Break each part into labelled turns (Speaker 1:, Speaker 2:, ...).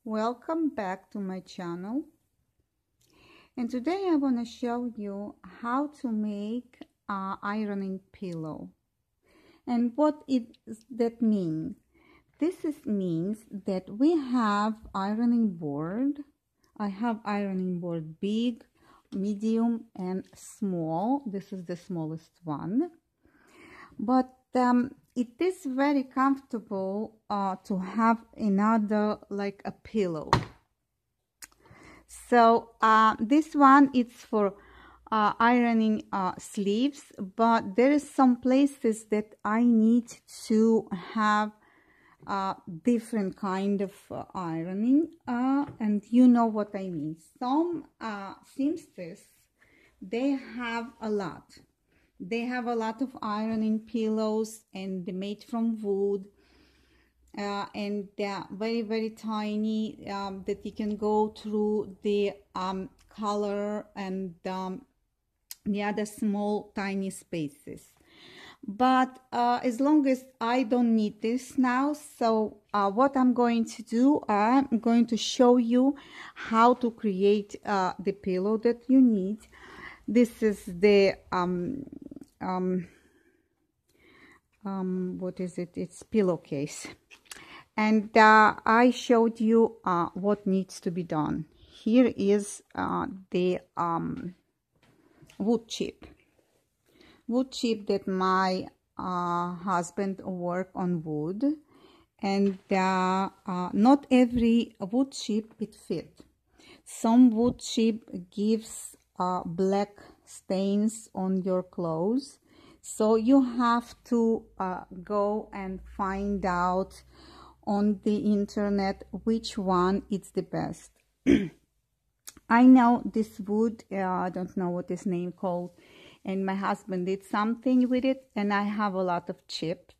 Speaker 1: Welcome back to my channel, and today I want to show you how to make an ironing pillow and what that means. Means that we have ironing board. I have ironing board big, medium and small. This is the smallest one, but it is very comfortable to have another like a pillow. So this one is for ironing sleeves, but there is some places that I need to have different kind of ironing, and you know what I mean. Some seamstress, they have a lot. They have a lot of ironing pillows, and they're made from wood, and they're very, very tiny, that you can go through the color and the other small tiny spaces. But as long as I don't need this now, so what I'm going to do, I'm going to show you how to create the pillow that you need. This is the what is it? It's pillowcase, and I showed you what needs to be done. Here is the wood chip that my husband work on wood, and not every wood chip it fit. Some wood chip gives black stains on your clothes, so you have to go and find out on the internet which one is the best. I know this wood, I don't know what this name called, and my husband did something with it, and I have a lot of chips,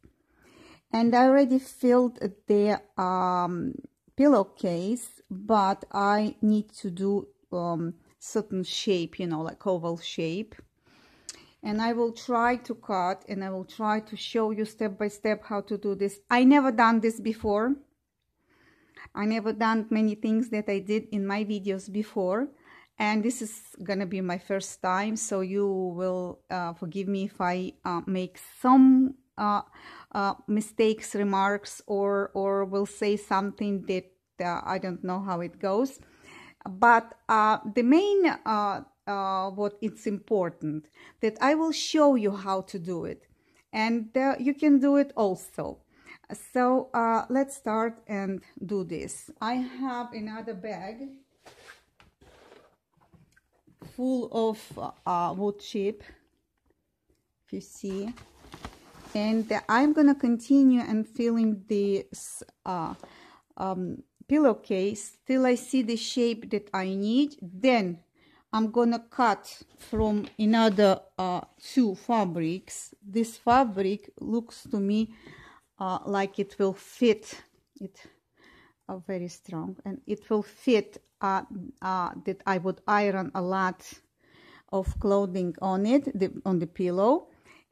Speaker 1: and I already filled the pillowcase, but I need to do certain shape, you know, like oval shape, and I will try to cut, and I will try to show you step by step how to do this. I never done this before. I never done many things that I did in my videos before, and this is gonna be my first time, so you will forgive me if I make some mistakes, remarks, or will say something that I don't know how it goes. But the main what it's important that I will show you how to do it, and you can do it also. So let's start and do this. I have another bag full of wood chip, if you see, and I'm gonna continue and filling this pillowcase till I see the shape that I need. Then I'm gonna cut from another two fabrics. This fabric looks to me like it will fit it, very strong, and it will fit that I would iron a lot of clothing on it, on the pillow.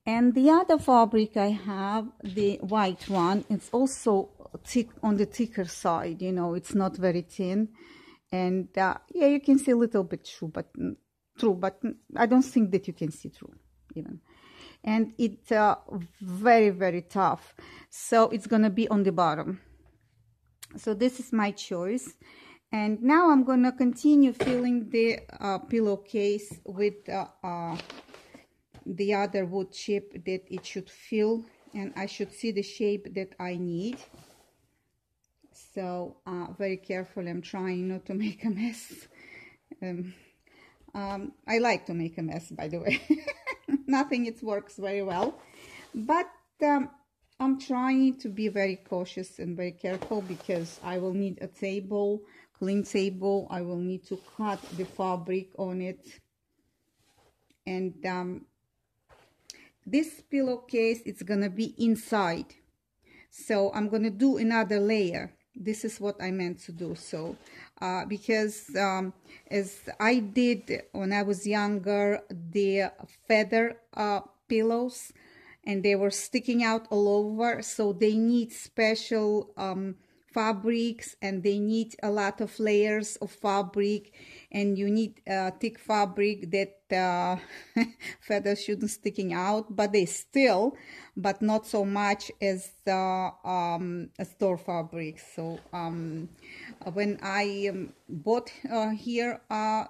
Speaker 1: And the other fabric I have, the white one, it's also thick, on the thicker side, you know, it's not very thin, and yeah, you can see a little bit through, but I don't think that you can see through even. And it's very, very tough, so it's gonna be on the bottom. So this is my choice, and now I'm gonna continue filling the pillowcase with the other wood chip that it should fill, and I should see the shape that I need. So very careful, I'm trying not to make a mess. I like to make a mess, by the way. Nothing it works very well, but I'm trying to be very cautious and very careful, because I will need a table, clean table. I will need to cut the fabric on it, and this pillowcase, it's gonna be inside, so I'm gonna do another layer. This is what I meant to do. So because as I did when I was younger, the feather pillows, and they were sticking out all over, so they need special fabrics, and they need a lot of layers of fabric, and you need thick fabric that feathers shouldn't sticking out, but they still, but not so much as store fabric. So when I bought here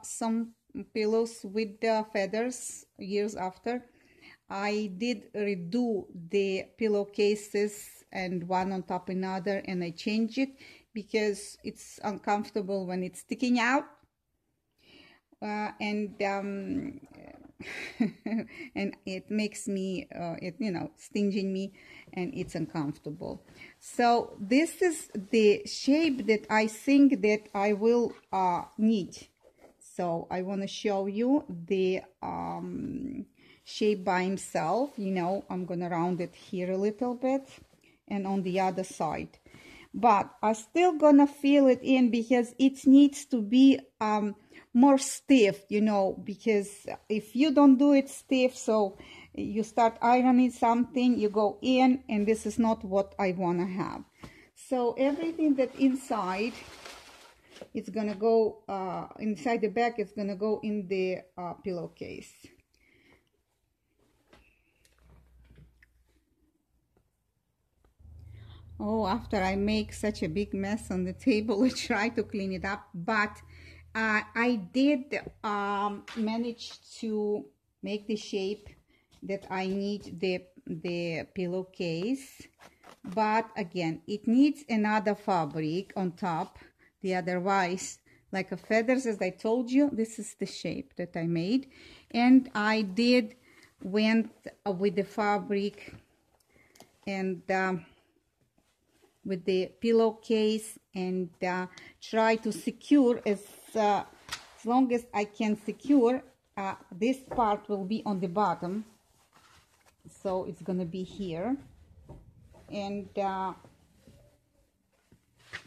Speaker 1: some pillows with feathers years after, I did redo the pillowcases and one on top of another, and I changed it because it's uncomfortable when it's sticking out, and and it makes me stinging me, and it's uncomfortable. So this is the shape that I think that I will need. So I want to show you the shape by himself. I'm gonna round it here a little bit and on the other side, but I'm still gonna fill it in because it needs to be more stiff, because if you don't do it stiff, so you start ironing something, you go in, and this is not what I want to have. So everything that inside, it's gonna go inside the back, it's gonna go in the pillowcase. Oh, after I make such a big mess on the table, I try to clean it up, but I did manage to make the shape that I need the pillowcase, but again, it needs another fabric on top. Otherwise, like a feathers, as I told you, this is the shape that I made, and I did went with the fabric and with the pillowcase, and try to secure as long as I can secure. This part will be on the bottom, so it's gonna be here, and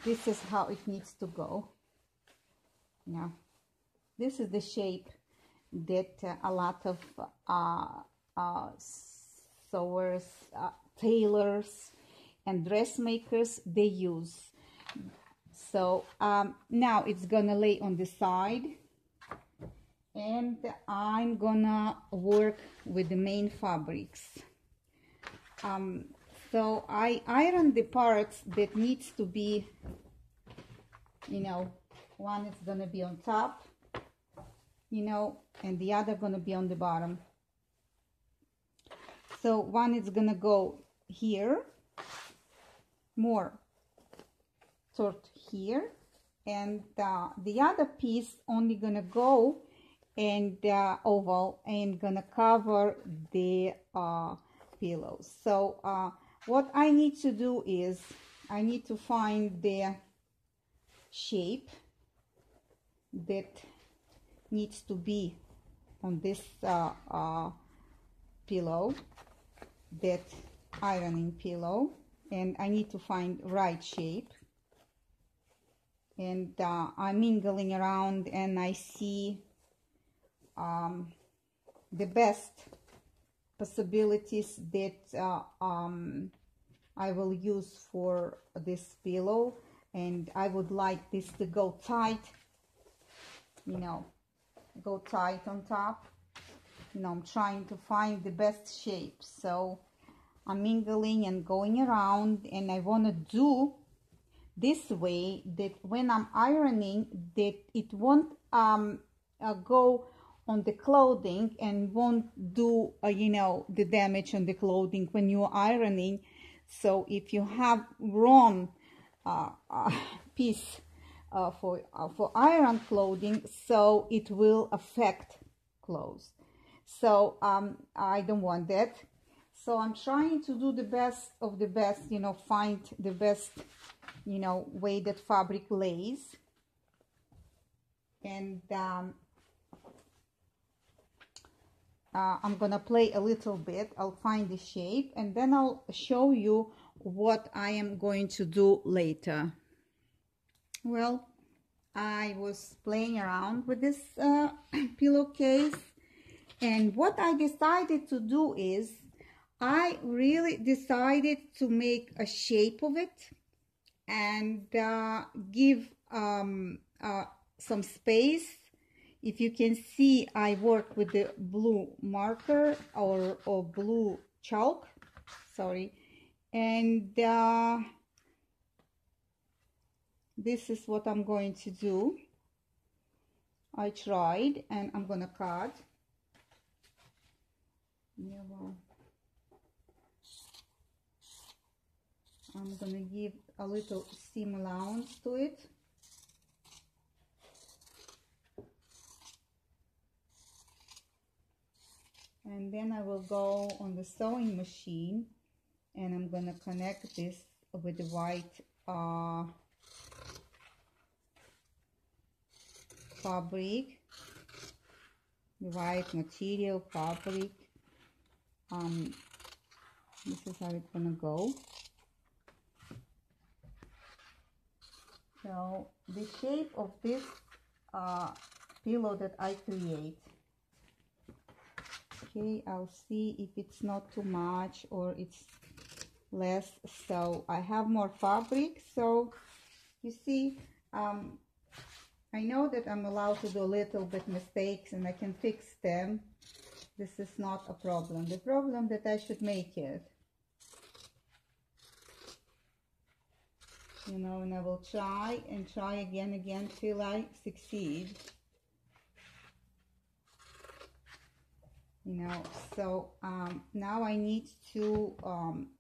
Speaker 1: this is how it needs to go. Now this is the shape that a lot of sewers, tailors, and dressmakers, they use. So now it's gonna lay on the side, and I'm gonna work with the main fabrics. So I iron the parts that needs to be, one is gonna be on top, and the other gonna be on the bottom. So one is gonna go here, more toward here, and the other piece only gonna go and oval and gonna cover the pillows. So what I need to do is I need to find the shape that needs to be on this pillow, that ironing pillow, and I need to find right shape. And I'm mingling around, and I see the best possibilities that I will use for this pillow. And I would like this to go tight, go tight on top. I'm trying to find the best shape. So I'm mingling and going around, and I want to do this way that when I'm ironing, that it won't go on the clothing and won't do the damage on the clothing when you're ironing. So if you have wrong piece for iron clothing, so it will affect clothes. So I don't want that. So I'm trying to do the best of the best, find the best way that fabric lays. And I'm gonna play a little bit. I'll find the shape, and then I'll show you what I am going to do later. Well, I was playing around with this pillowcase, and what I decided to do is I really decided to make a shape of it, and give some space. If you can see, I work with the blue marker or blue chalk, sorry, and this is what I'm going to do. I tried, and I'm gonna cut. Yeah, well, I'm gonna give a little seam allowance to it. And then I will go on the sewing machine, and I'm gonna connect this with the white fabric, the white material fabric. This is how it's gonna go. So the shape of this pillow that I create, okay, I'll see if it's not too much or it's less. So I have more fabric, so you see, I know that I'm allowed to do a little bit mistakes and I can fix them. This is not a problem. The problem that I should make it, you know, and I will try and try again till I succeed. You know, so now I need to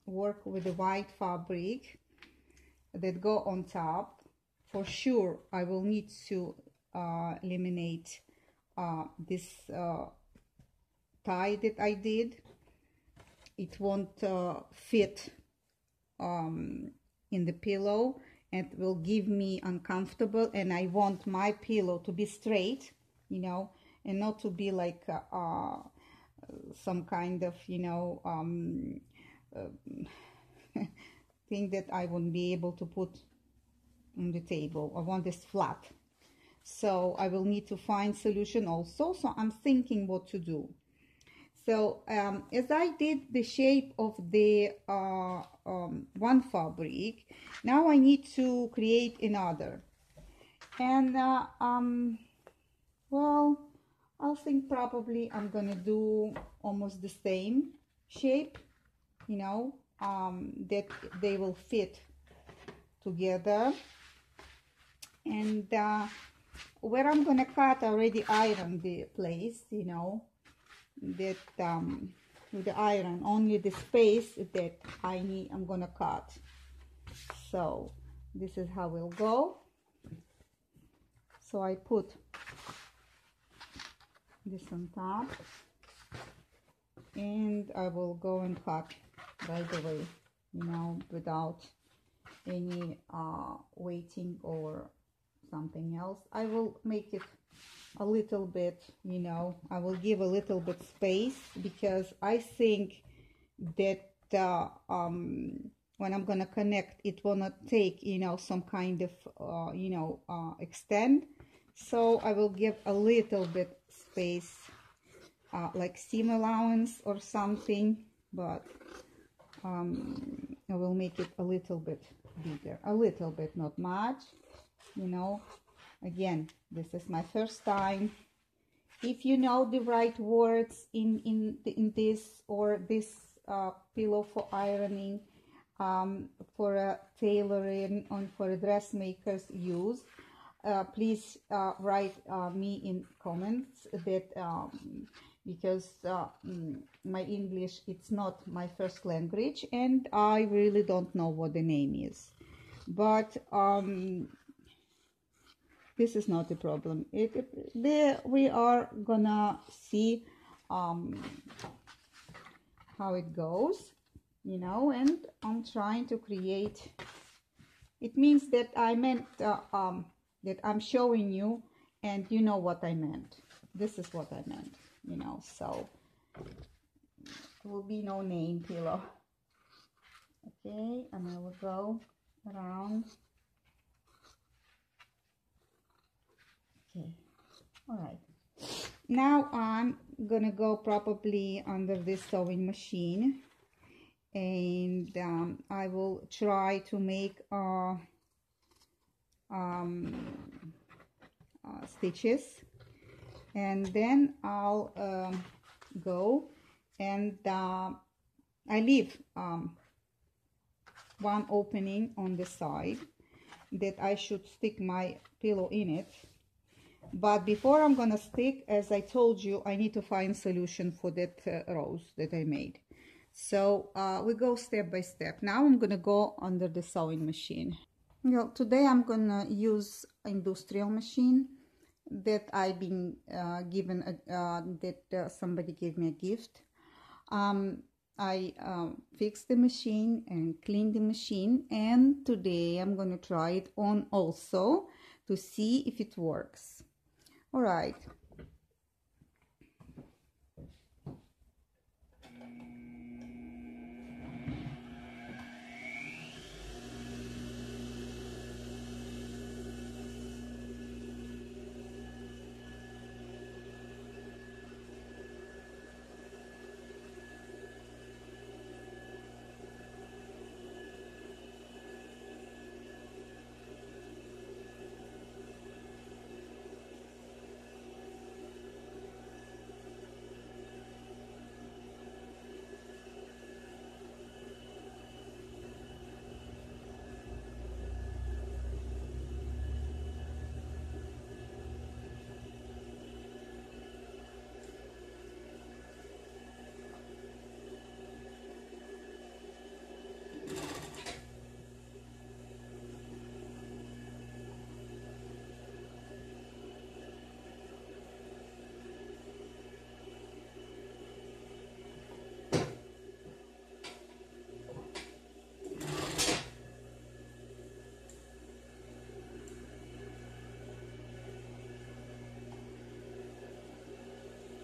Speaker 1: work with the white fabric that go on top. For sure, I will need to eliminate this tie that I did. It won't fit in the pillow, and will give me uncomfortable, and I want my pillow to be straight, you know, and not to be like some kind of, you know, thing that I won't be able to put on the table. I want this flat, so I will need to find solution also. So I'm thinking what to do. So as I did the shape of the one fabric, now I need to create another, and well, I think probably I'm gonna do almost the same shape, you know, that they will fit together. And where I'm gonna cut, I already ironed the place, you know, that with the iron, only the space that I need, I'm gonna cut. So this is how we'll go. So I put this on top, and I will go and cut right away, you know, without any waiting or something else. I will make it a little bit, you know, I will give a little bit space, because I think that when I'm gonna connect, it will not take, you know, some kind of you know, extend. So I will give a little bit space, like seam allowance or something, but I will make it a little bit bigger, a little bit, not much, you know. Again, this is my first time. If you know the right words in this, or this pillow for ironing, for a tailoring, and for a dressmakers use, please write me in comments that because my English, it's not my first language, and I really don't know what the name is, but this is not a problem. We are gonna see how it goes, you know. And I'm trying to create, it means that I meant that I'm showing you, and you know what I meant. This is what I meant, you know. So there will be no name pillow. Okay, and I will go around. Okay, all right. Now I'm gonna go probably under this sewing machine, and I will try to make stitches, and then I'll go and I leave one opening on the side that I should stick my pillow in it. But before I'm gonna stick, as I told you, I need to find solution for that rose that I made. So we go step by step. Now I'm gonna go under the sewing machine. Today I'm gonna use industrial machine that I've been given, that somebody gave me a gift. I fixed the machine and cleaned the machine, and today I'm gonna try it on also to see if it works. All right.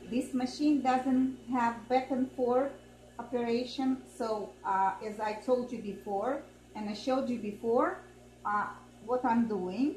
Speaker 1: This machine doesn't have back and forth operation, so as I told you before and I showed you before, what I'm doing.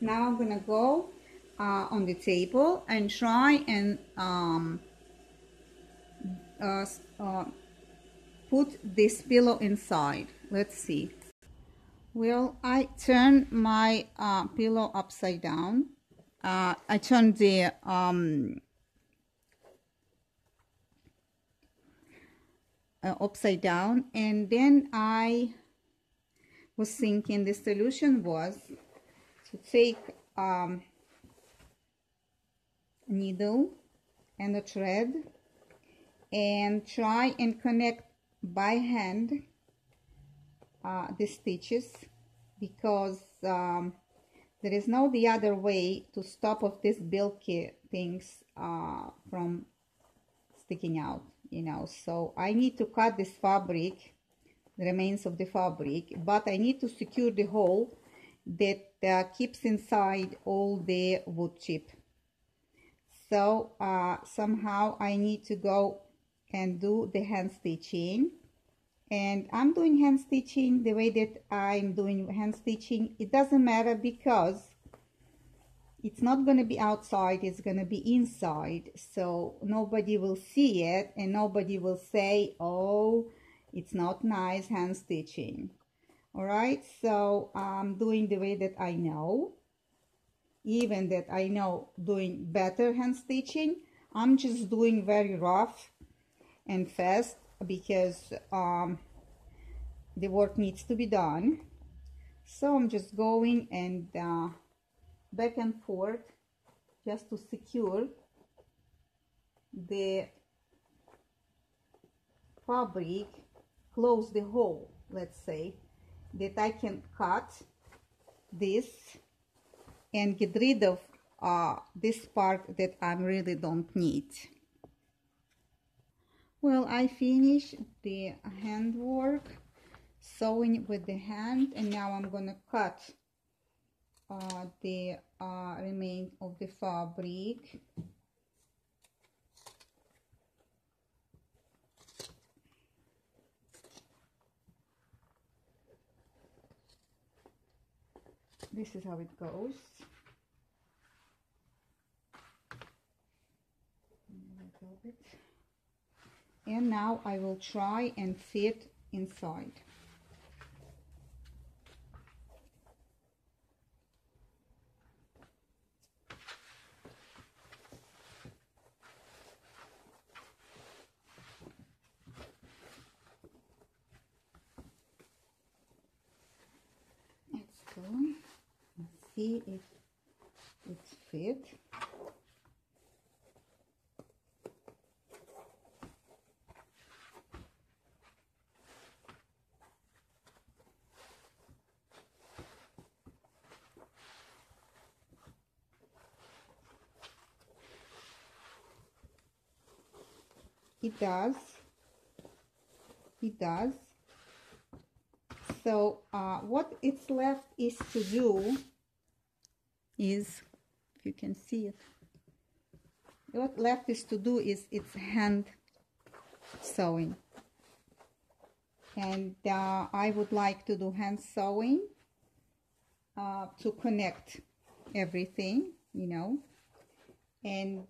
Speaker 1: Now I'm gonna go on the table and try and put this pillow inside. Let's see. Well, I turn my pillow upside down. I turn the upside down, and then I was thinking the solution was to take a needle and a thread and try and connect by hand the stitches, because there is no the other way to stop of these bulky things from sticking out, you know. So I need to cut this fabric, the remains of the fabric, but I need to secure the hole that keeps inside all the wood chip. So somehow I need to go and do the hand stitching And I'm doing hand stitching the way that I'm doing hand stitching. It doesn't matter because it's not going to be outside, it's going to be inside, so nobody will see it and nobody will say, oh, it's not nice hand stitching. All right, so I'm doing the way that I know, even that I know doing better hand stitching. I'm just doing very rough and fast because the work needs to be done. So I'm just going and back and forth just to secure the fabric, close the hole, let's say, that I can cut this and get rid of this part that I really don't need. Well, I finished the handwork, sewing with the hand, and now I'm gonna cut the remain of the fabric. This is how it goes. And now I will try and fit inside. Let's go and see if it's fit. It does. It does. So what it's left is to do is, if you can see it, what left is to do is it's hand sewing. And I would like to do hand sewing to connect everything, you know. And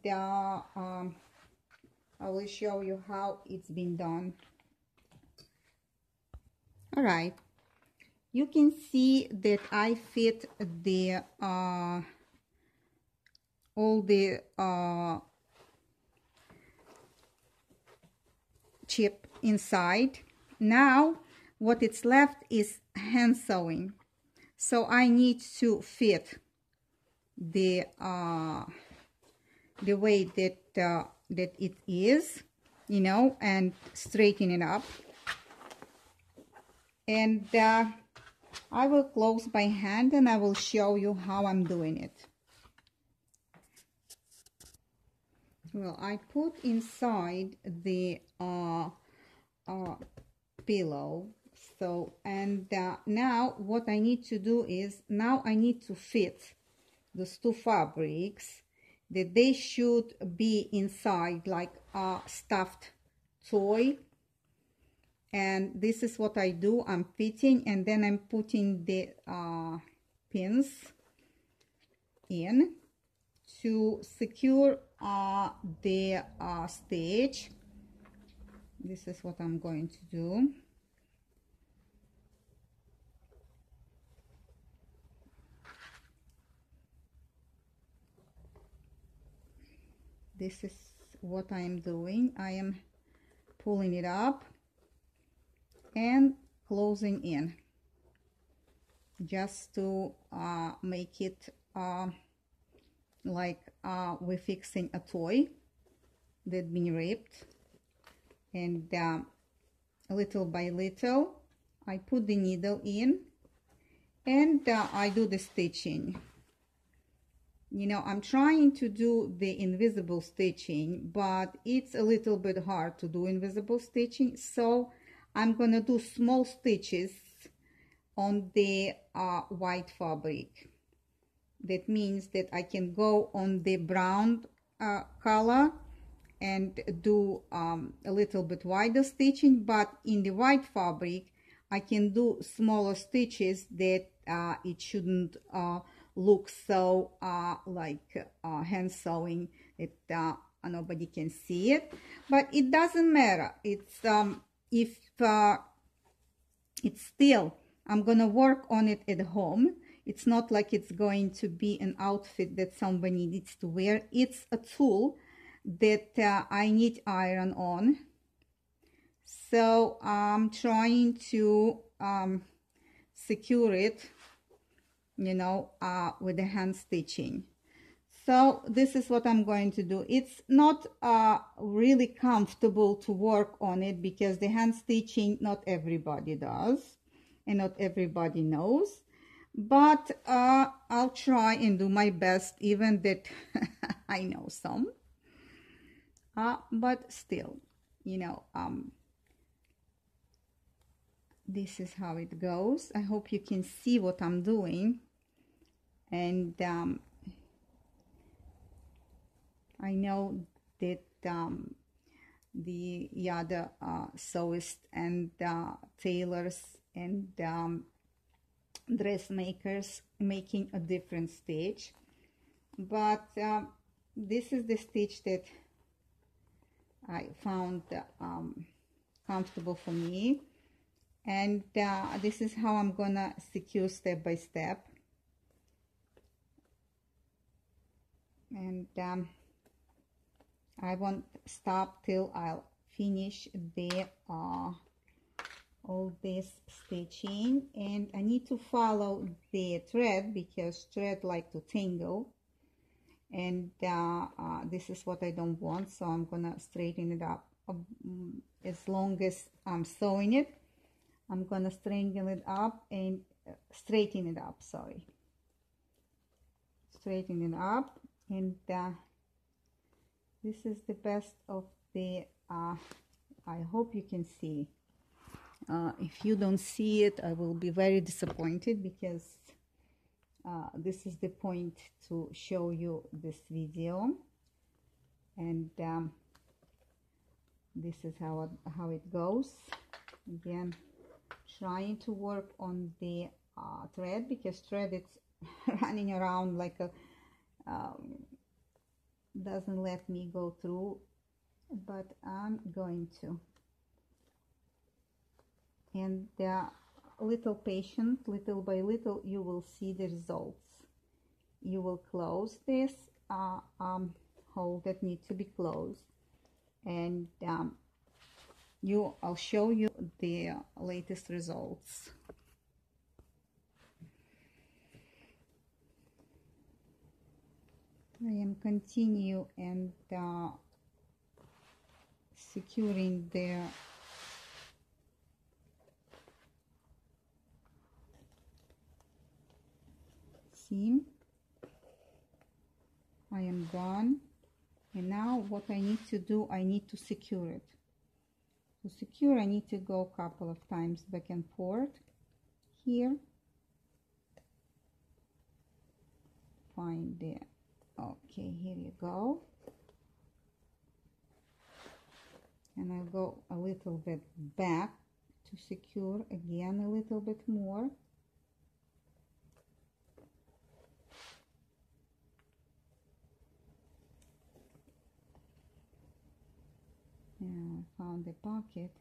Speaker 1: I will show you how it's been done. All right, you can see that I fit the all the chip inside. Now what it's left is hand sewing, so I need to fit the way that that it is, you know, and straighten it up. And I will close by hand and I will show you how I'm doing it. Well, I put inside the pillow. So, and now what I need to do is, now I need to fit those two fabrics, that they should be inside like a stuffed toy. And this is what I do. I'm fitting and then I'm putting the pins in to secure the stitch. This is what I'm going to do. This is what I am doing. I am pulling it up and closing in, just to make it like we're fixing a toy that's been ripped. And little by little I put the needle in and I do the stitching. You know, I'm trying to do the invisible stitching, but it's a little bit hard to do invisible stitching, so I'm gonna do small stitches on the white fabric. That means that I can go on the brown color and do a little bit wider stitching, but in the white fabric I can do smaller stitches that it shouldn't look so like hand sewing, that nobody can see it, but it doesn't matter. It's if it's still, I'm gonna work on it at home. It's not like it's going to be an outfit that somebody needs to wear. It's a tool that I need iron on. So I'm trying to secure it, you know, with the hand stitching. So this is what I'm going to do. It's not really comfortable to work on it because the hand stitching not everybody does and not everybody knows, but I'll try and do my best, even that I know some, but still, you know, this is how it goes. I hope you can see what I'm doing, and I know that the other sewists and tailors and dressmakers making a different stitch, but this is the stitch that I found comfortable for me, and this is how I'm gonna secure step by step. And I won't stop till I'll finish the all this stitching, and I need to follow the thread because thread like to tangle, and this is what I don't want, so I'm gonna straighten it up. As long as I'm sewing it, I'm gonna straighten it up and straighten it up, sorry, straighten it up, and this is the best of the I hope you can see. If you don't see it, I will be very disappointed, because this is the point to show you this video, and this is how it goes. Again, trying to work on the thread, because thread it's running around like a doesn't let me go through, but I'm going to. And little patient, little by little, you will see the results. You will close this hole that needs to be closed, and I'll show you the latest results. I am continue and securing the seam. I am done, and now what I need to do, I need to secure it. To secure, I need to go a couple of times back and forth here, find the okay, here you go, and I'll go a little bit back to secure again a little bit more. Now I found the pocket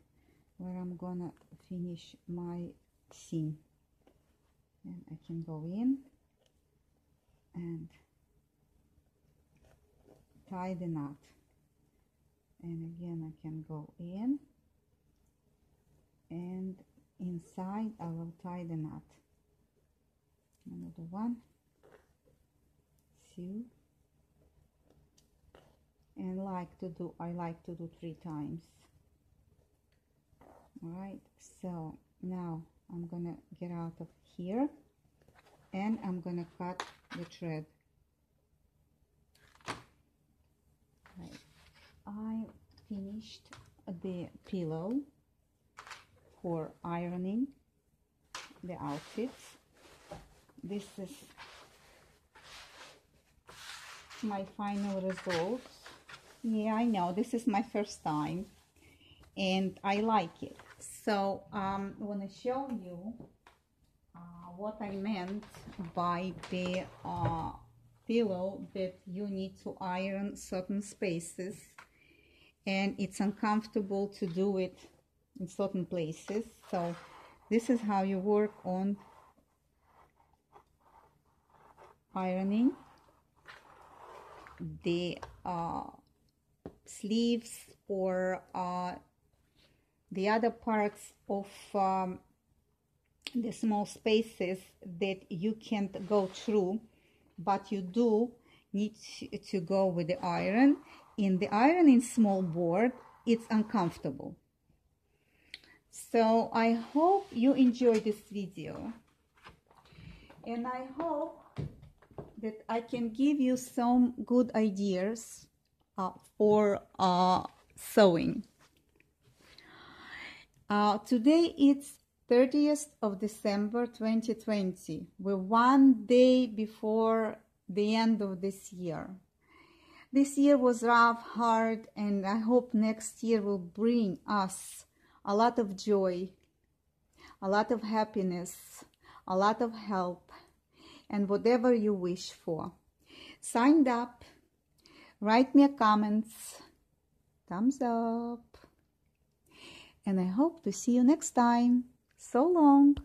Speaker 1: where I'm gonna finish my seam, and I can go in and tie the knot, and again I can go in, and inside I will tie the knot. Another one, two, and I like to do 3 times. All right, so now I'm gonna get out of here, and I'm gonna cut the thread. Right. I finished the pillow for ironing the outfits. This is my final results. Yeah, I know. This is my first time and I like it. So I want to show you what I meant by the pillow that you need to iron certain spaces and it's uncomfortable to do it in certain places. So this is how you work on ironing the sleeves or the other parts of the small spaces that you can't go through, but you do need to go with the iron. In the ironing small board, it's uncomfortable. So I hope you enjoy this video, and I hope that I can give you some good ideas for sewing. Today it's 30th of December 2020. We're one day before the end of this year. This year was rough, hard, and I hope next year will bring us a lot of joy, a lot of happiness, a lot of help, and whatever you wish for. Sign up, write me a comments, thumbs up, and I hope to see you next time. So long.